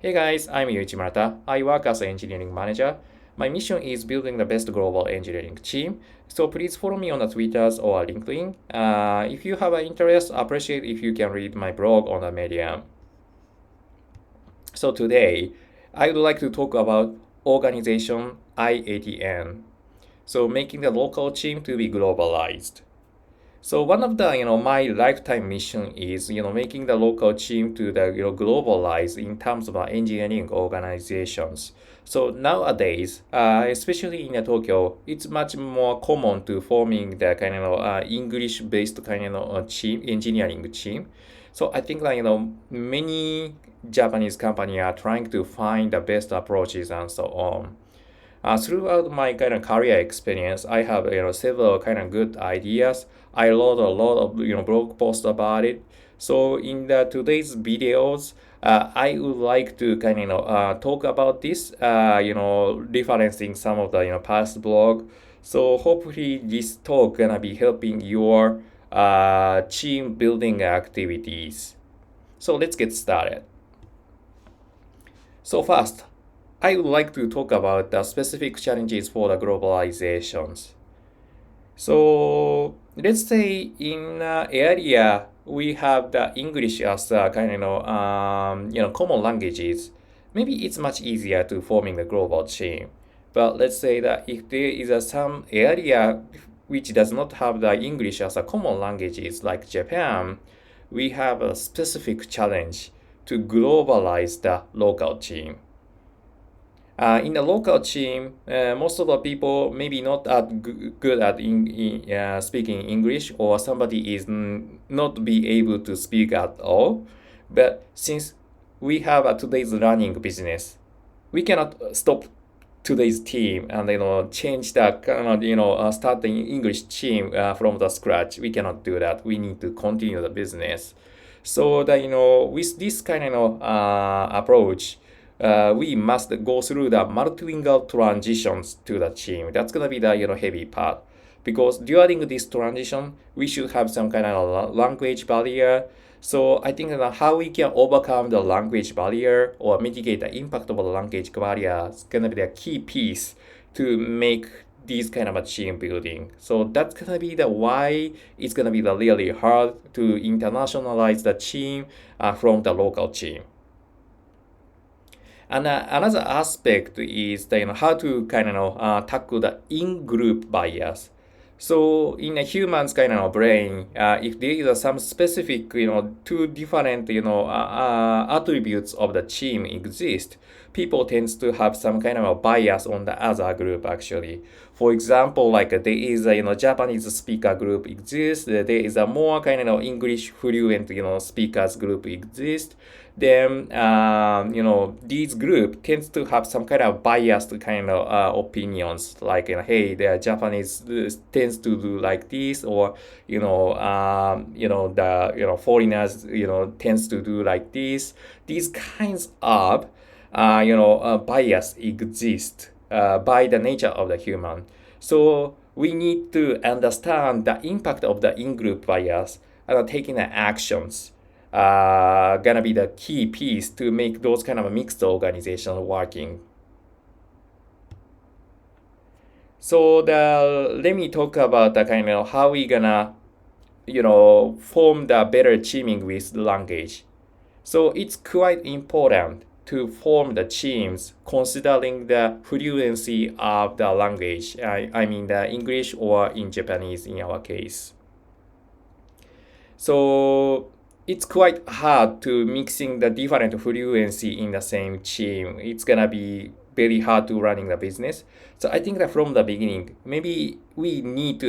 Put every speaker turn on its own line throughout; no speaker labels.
Hey guys, I'm i18n. I work as an engineering manager. My mission is building the best global engineering team. So please follow me on the Twitters or LinkedIn. If you have an interest, I appreciate if you can read my blog on the Medium. So today, I would like to talk about organization i18n. So making the local team to be globalized. So one of the my lifetime mission is making the local team to the globalize in terms of engineering organizations. So nowadays, especially in Tokyo, it's much more common to forming the kind of English-based kind of team, engineering team. So I think that many Japanese companies are trying to find the best approaches and so on. Throughout my kind of career experience, I have several kind of good ideas. I wrote a lot of blog posts about it. So in the today's videos, I would like to kind of talk about this. Referencing some of the past blog. So hopefully this talk gonna be helping your team building activities. So let's get started. So first, I would like to talk about the specific challenges for the globalizations. So let's say in area we have the English as a kind of common languages. Maybe it's much easier to forming the global team. But let's say that if there is some area which does not have the English as a common languages like Japan, we have a specific challenge to globalize the local team. In the local team, most of the people maybe not that good at speaking English, or somebody is not be able to speak at all. But since we have a today's running business, we cannot stop today's team and change the kind of start the English team from the scratch. We cannot do that. We need to continue the business. So that with this kind of approach, we must go through the multilingual transitions to the team. That's gonna be the heavy part, because during this transition, we should have some kind of language barrier. So I think that how we can overcome the language barrier or mitigate the impact of the language barrier is gonna be the key piece to make these kind of a team building. So that's gonna be the why it's gonna be the really hard to internationalize the team from the local team. And another aspect is the, how to kind of tackle the in-group bias. So in a human's kind of brain, if there is some specific, two different, attributes of the team exist, people tends to have some kind of a bias on the other group actually. For example, like there is a Japanese speaker group exists, there is a more kind of English fluent speakers group exists. Then these group tends to have some kind of biased kind of opinions, like hey, the Japanese tends to do like this, or the foreigners tends to do like this. These kinds of bias exist by the nature of the human. So we need to understand the impact of the in-group bias and taking the actions gonna be the key piece to make those kind of mixed organizations working. So let me talk about the kind of how we gonna form the better teaming with language. So it's quite important to form the teams considering the fluency of the language. I mean the English or in Japanese in our case. So it's quite hard to mixing the different fluency in the same team. It's gonna be very hard to running the business. So I think that from the beginning, maybe we need to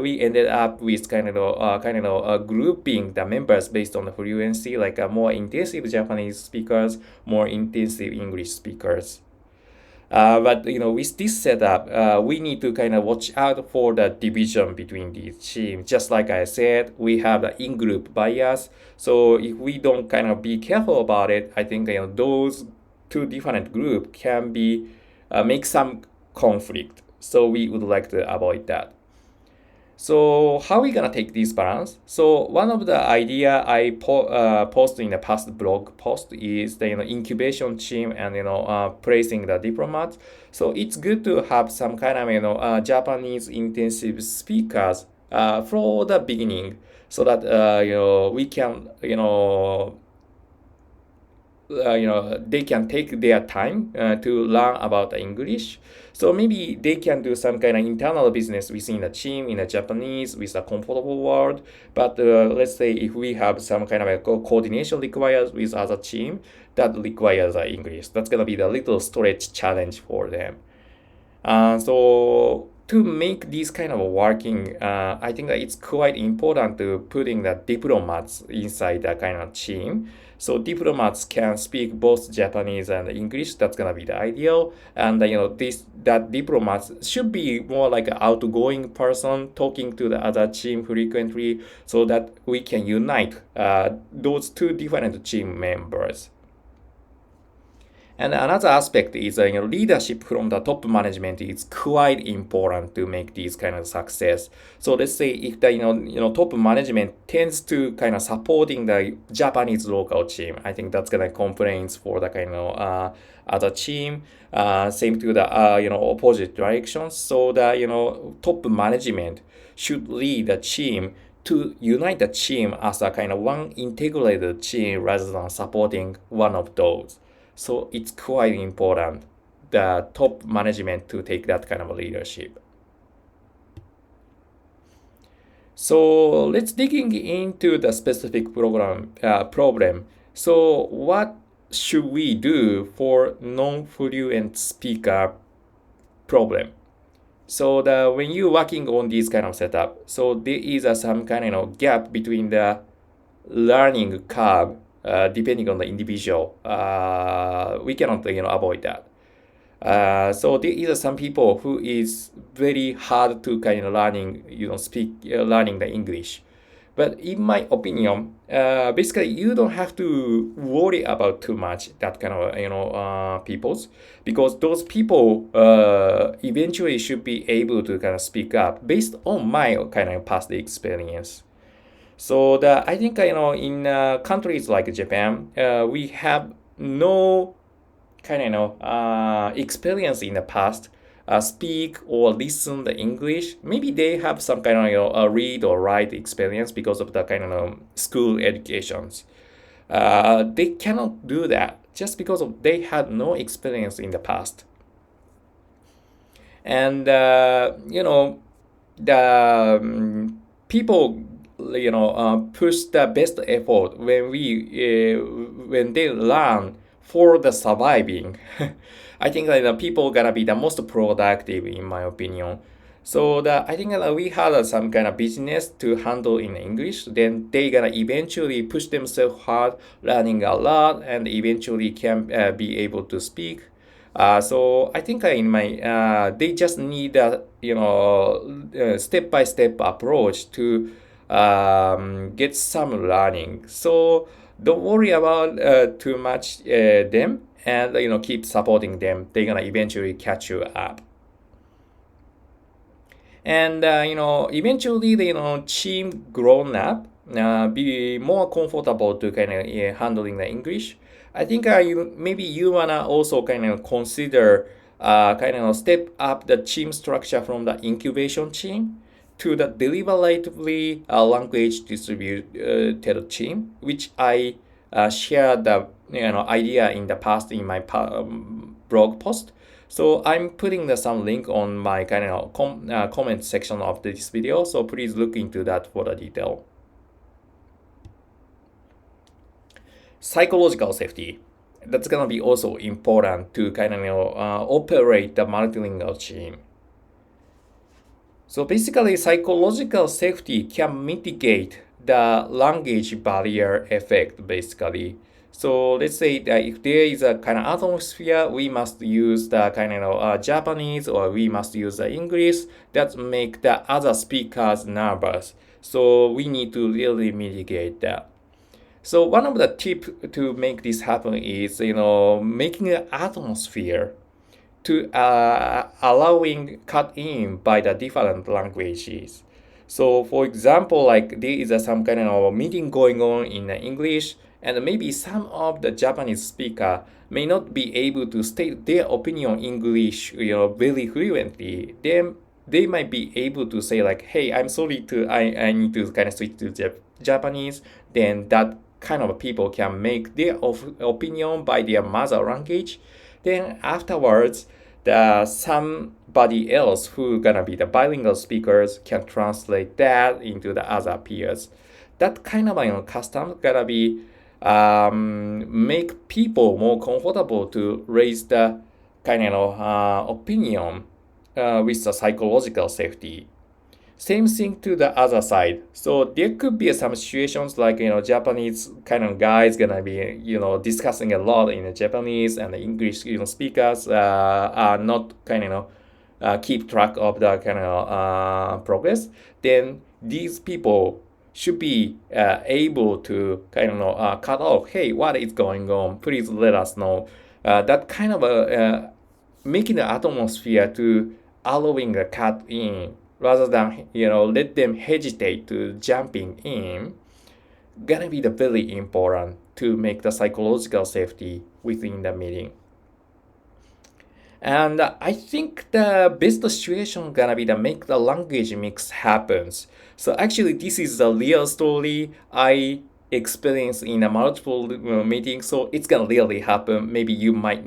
we ended up with kind of grouping the members based on the fluency, like a more intensive Japanese speakers, more intensive English speakers. But with this setup, we need to kind of watch out for the division between these teams. Just like I said, we have the in-group bias. So if we don't kind of be careful about it, I think those two different groups can be make some conflict. So we would like to avoid that. So how are we gonna take this balance? So one of the idea I post in the past blog post is the incubation team and placing the diplomats. So it's good to have some kind of Japanese intensive speakers for the beginning, so that we can they can take their time to learn about the English. So maybe they can do some kind of internal business within the team in the Japanese with a comfortable word. But let's say if we have some kind of a coordination required with other team that requires English, that's gonna be the little stretch challenge for them. So to make this kind of working, I think that it's quite important to putting the diplomats inside that kind of team. So diplomats can speak both Japanese and English. That's gonna be the ideal. And this that diplomats should be more like an outgoing person talking to the other team frequently, so that we can unite those two different team members. And another aspect is leadership from the top management is quite important to make these kind of success. So let's say if the top management tends to kind of supporting the Japanese local team, I think that's gonna complaints for the kind of other team. Same to the opposite directions. So the top management should lead the team to unite the team as a kind of one integrated team rather than supporting one of those. So it's quite important the top management to take that kind of leadership. So let's digging into the specific problem. So what should we do for non-fluent speaker problem? So when you're working on this kind of setup, so there is some kind of gap between the learning curve depending on the individual. We cannot avoid that. So there is some people who is very hard to kind of learning the English. But in my opinion, basically you don't have to worry about too much that kind of peoples, because those people eventually should be able to kind of speak up based on my kind of past experience. So I think in countries like Japan, we have no kind of experience in the past speak or listen the English. Maybe they have some kind of read or write experience because of the kind of school educations. They cannot do that just because of they had no experience in the past. And the people push the best effort when they learn for the surviving. I think that the people gonna be the most productive in my opinion. So I think that we had some kind of business to handle in English. Then they gonna eventually push themselves hard, learning a lot, and eventually can be able to speak. So I think in my they just need a step by step approach to get some learning. So don't worry about too much them, and keep supporting them. They're gonna eventually catch you up. And eventually the team grown up, be more comfortable to kind of handling the English. I think maybe you wanna also kind of consider kind of step up the team structure from the incubation team to the deliberatively language distributed team, which I shared the idea in the past in my blog post. So I'm putting some link on my kind of comment section of this video. So please look into that for the detail. Psychological safety. That's gonna be also important to kind of operate the multilingual team. So basically, psychological safety can mitigate the language barrier effect, basically. So let's say that if there is a kind of atmosphere, we must use the kind of Japanese, or we must use the English that make the other speakers nervous. So we need to really mitigate that. So one of the tips to make this happen is making an atmosphere to allowing cut in by the different languages. So for example, like there is some kind of meeting going on in English, and maybe some of the Japanese speaker may not be able to state their opinion in English, very fluently. Then they might be able to say like, hey, I'm sorry I need to kind of switch to Japanese. Then that kind of people can make their opinion by their mother language. Then afterwards, somebody else who gonna be the bilingual speakers can translate that into the other peers. That kind of custom gonna be make people more comfortable to raise the kind of opinion with the psychological safety. Same thing to the other side. So there could be some situations like Japanese kind of guys gonna be discussing a lot in Japanese, and the English speakers are not kind of keep track of the kind of progress. Then these people should be able to kind of cut off. Hey, what is going on? Please let us know. That kind of making the atmosphere to allowing a cut in rather than let them hesitate to jumping in, gonna be the very important to make the psychological safety within the meeting. And I think the best situation gonna be to make the language mix happens. So actually, this is the real story I experienced in a multiple meetings. So it's gonna really happen. Maybe you might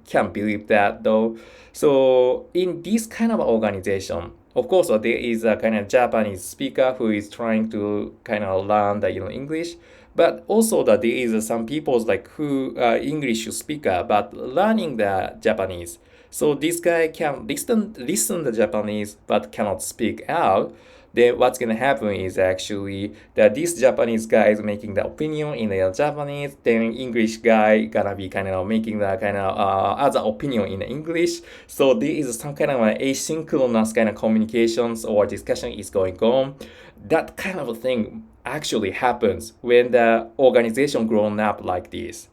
can't believe that though. So in this kind of organization, of course, there is a kind of Japanese speaker who is trying to kind of learn the English, but also that there is some people like who English speaker but learning the Japanese. So this guy can listen the Japanese but cannot speak out. Then what's gonna happen is actually that this Japanese guy is making the opinion in the Japanese, then English guy gonna be kind of making the kind of other opinion in English. So there is some kind of asynchronous kind of communications or discussion is going on. That kind of thing actually happens when the organization grown up like this.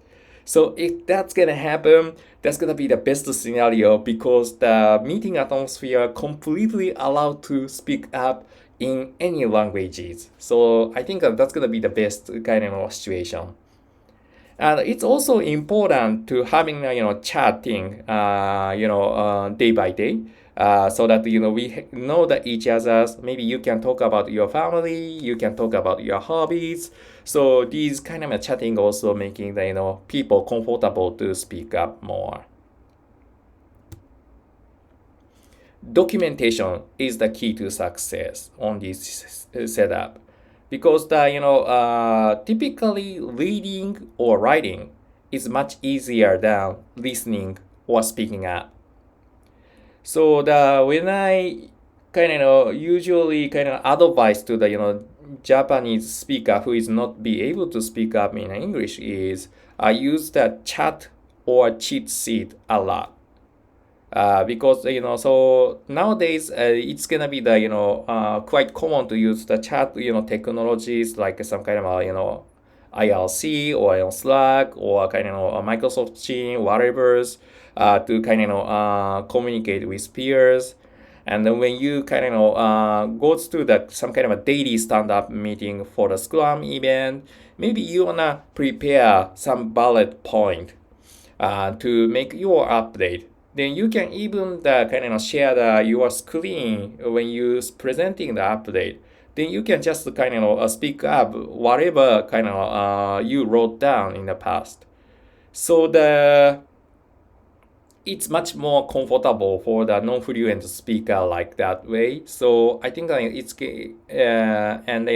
So if that's gonna happen, that's gonna be the best scenario because the meeting atmosphere completely allowed to speak up in any languages. So I think that's gonna be the best kind of situation. And it's also important to having chatting day by day, so that we know that each other's. Maybe you can talk about your family, you can talk about your hobbies. So these kind of chatting also making the people comfortable to speak up more. Documentation is the key to success on this setup, because typically reading or writing is much easier than listening or speaking up. So when I kind of usually kind of advise to the Japanese speaker who is not be able to speak up in English is I use the chat or cheat sheet a lot. Because so nowadays it's gonna be the quite common to use the chat technologies like some kind of IRC or Slack or kind of Microsoft Teams, whatever's to kind of communicate with peers. And then when you kind of go to some kind of a daily stand-up meeting for the Scrum event, maybe you wanna prepare some bullet point to make your update. Then you can even kind of share your screen when you're presenting the update. Then you can just kind of speak up whatever kind of you wrote down in the past. So it's much more comfortable for the non-fluent speaker like that way. So I think it's and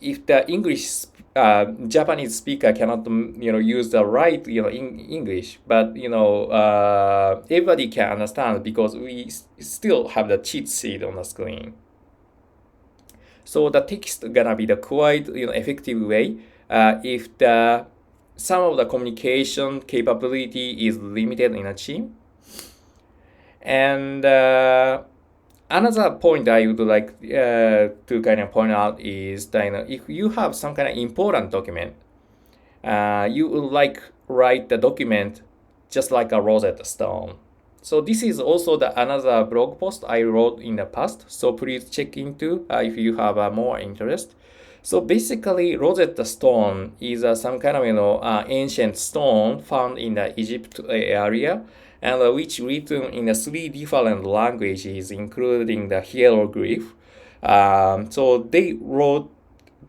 if the Japanese speaker cannot use the right English, but everybody can understand because we still have the cheat sheet on the screen. So the text gonna be the quite effective way if some of the communication capability is limited in a team. And another point I would like to kind of point out is that if you have some kind of important document, you would like write the document just like a Rosetta Stone. So this is also the another blog post I wrote in the past. So please check into if you have more interest. So basically, Rosetta Stone is some kind of ancient stone found in the Egypt area, and which written in three different languages, including the hieroglyph. So they wrote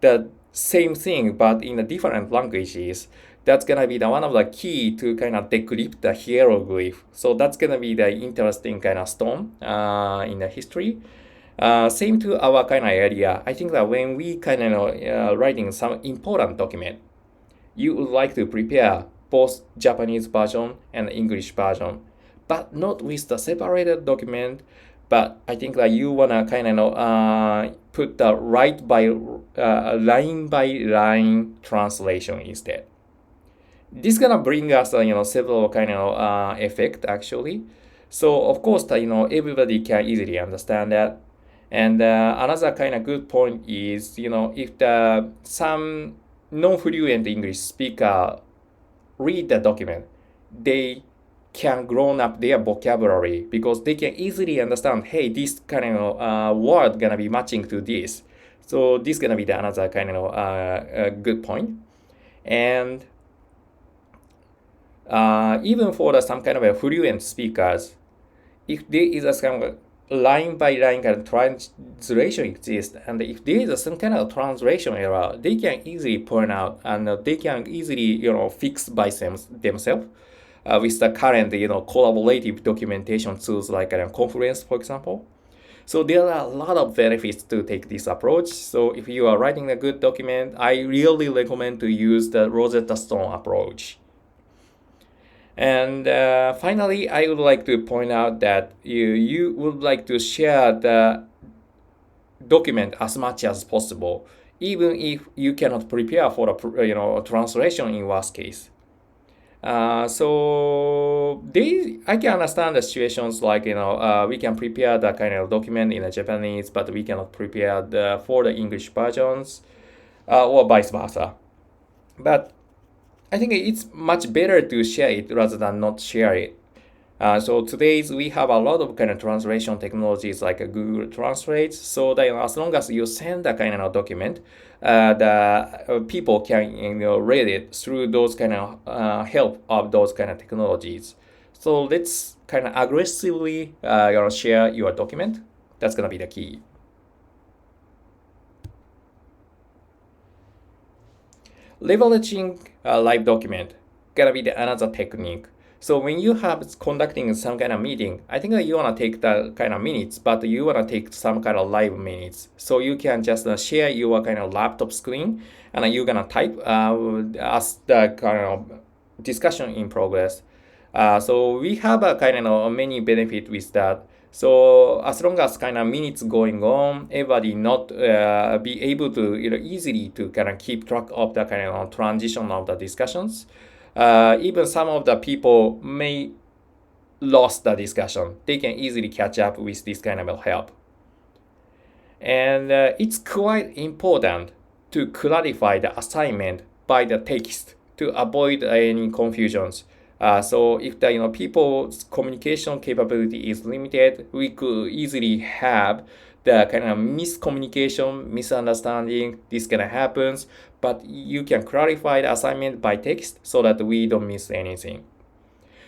the same thing but in the different languages. That's gonna be the one of the key to kind of decrypt the hieroglyph. So that's gonna be the interesting kind of stone in the history. Same to our kind of area. I think that when we kind of writing some important document, you would like to prepare both Japanese version and English version, but not with the separated document. But I think that you wanna kind of put the line by line translation instead. This gonna bring us several kind of effect actually. So of course everybody can easily understand that. And another kind of good point is if the some non-fluent English speaker read the document, they can grown up their vocabulary because they can easily understand, hey, this kind of word gonna be matching to this. So this gonna be the another kind of good point. And even for some kind of a fluent speakers, if there is a some line by line kind of translation exists, and if there is some kind of translation error, they can easily point out and they can easily fix by themselves with the current collaborative documentation tools like Confluence, for example. So there are a lot of benefits to take this approach. So if you are writing a good document, I really recommend to use the Rosetta Stone approach. And finally, I would like to point out that you would like to share the document as much as possible, even if you cannot prepare for a translation in worst case. I can understand the situations like we can prepare the kind of document in the Japanese, but we cannot prepare for the English versions, or vice versa. But I think it's much better to share it rather than not share it. So today we have a lot of kind of translation technologies like Google Translate. So that as long as you send a kind of document, the people can read it through those kind of help of those kind of technologies. So let's kind of aggressively share your document. That's gonna be the key. Leveraging a live document gonna be another technique. So when you have conducting some kind of meeting, I think that you wanna take the kind of minutes, but you wanna take some kind of live minutes. So you can just share your kind of laptop screen, and you're gonna type as the kind of discussion in progress. So we have a kind of many benefit with that. So as long as kind of minutes going on, everybody not be able to easily to kind of keep track of the kind of transition of the discussions. Even some of the people may lost the discussion. They can easily catch up with this kind of help. And it's quite important to clarify the assignment by the text to avoid any confusions. So if the people's communication capability is limited, we could easily have the kind of miscommunication, misunderstanding. This kind of happens, but you can clarify the assignment by text so that we don't miss anything.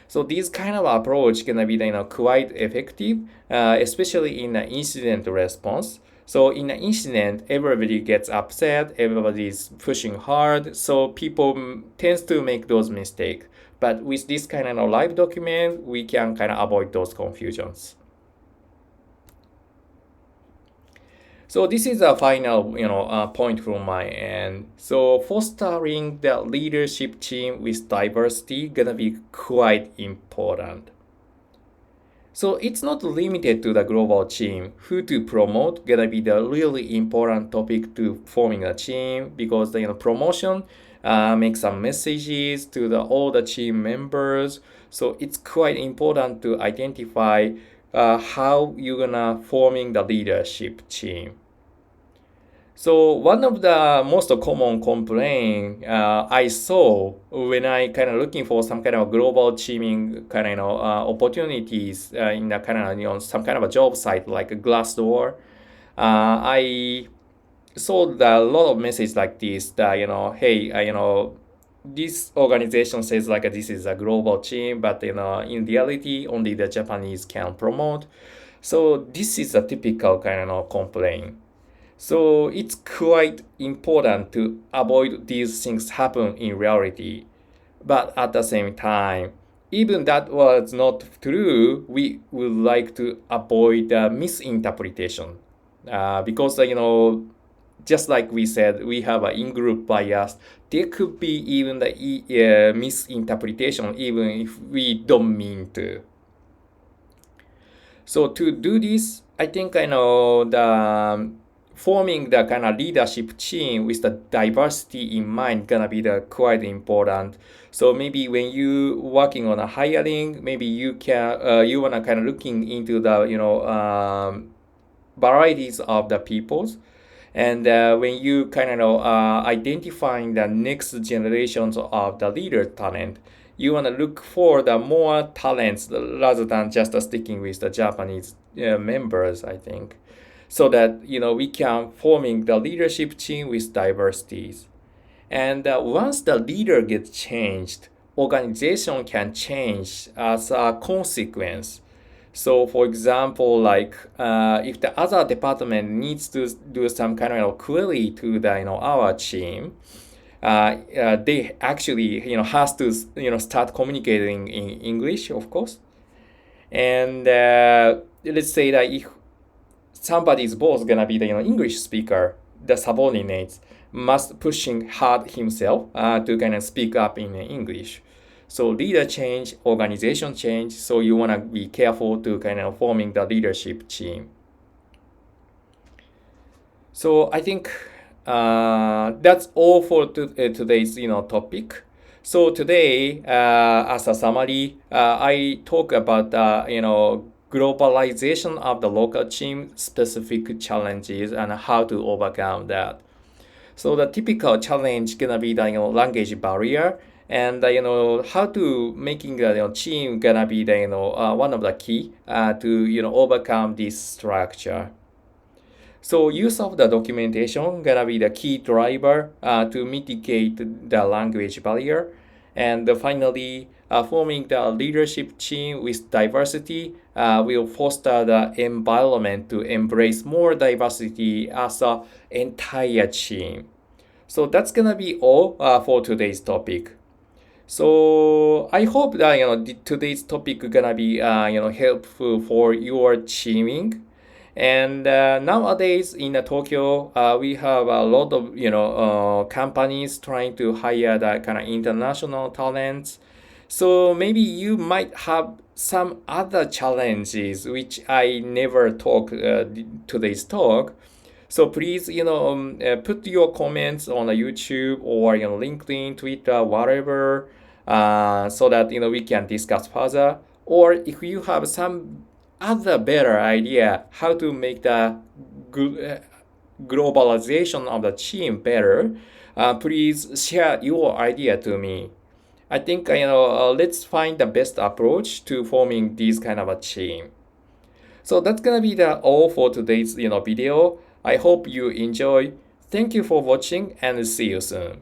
So this kind of approach can be quite effective, especially in the incident response. So in an incident, everybody gets upset, everybody is pushing hard, so people tends to make those mistakes. But with this kind of live document, we can kind of avoid those confusions. So this is a final, point from my end. So fostering the leadership team with diversity gonna be quite important. So it's not limited to the global team. Who to promote gonna be the really important topic to forming a team, because the promotion make some messages to all the team members. So it's quite important to identify how you're gonna forming the leadership team. So one of the most common complaint I saw when I kind of looking for some kind of global teaming kind of opportunities in the kind of some kind of a job site like a Glassdoor, I saw a lot of messages like this that hey this organization says like this is a global team, but in reality only the Japanese can promote. So this is a typical kind of complaint. So it's quite important to avoid these things happen in reality. But at the same time, even that was not true, we would like to avoid misinterpretation. Because, just like we said, we have an in-group bias. There could be even the misinterpretation, even if we don't mean to. So to do this, I think forming the kind of leadership team with the diversity in mind gonna be the quite important. So maybe when you working on a hiring, maybe you wanna kind of looking into the varieties of the peoples. And when you kind of identifying the next generations of the leader talent, you want to look for the more talents rather than just sticking with the Japanese members, I think, so that we can forming the leadership team with diversities. And once the leader gets changed, organization can change as a consequence. So, for example, like if the other department needs to do some kind of query to the our team, they actually has to start communicating in English, of course. And let's say that if somebody's boss gonna be the English speaker, the subordinates must pushing hard himself to kind of speak up in English. So leader change, organization change. So you wanna be careful to kind of forming the leadership team. So I think that's all for today's topic. So today, as a summary, I talk about globalization of the local team specific challenges and how to overcome that. So the typical challenge gonna be the language barrier, and how to making the team gonna be the one of the key to overcome this structure. So use of the documentation gonna be the key driver to mitigate the language barrier. And finally, forming the leadership team with diversity will foster the environment to embrace more diversity as an entire team. So that's gonna be all for today's topic. So I hope that today's topic gonna be helpful for your teaming. And nowadays in Tokyo, we have a lot of companies trying to hire the kind of international talents. So maybe you might have some other challenges which I never talk today's talk. So please put your comments on YouTube or LinkedIn, Twitter, whatever, so that we can discuss further. Or if you have some other better idea how to make the globalization of the team better, please share your idea to me. I think let's find the best approach to forming this kind of a team. So that's gonna be the all for today's video. I hope you enjoy. Thank you for watching and see you soon.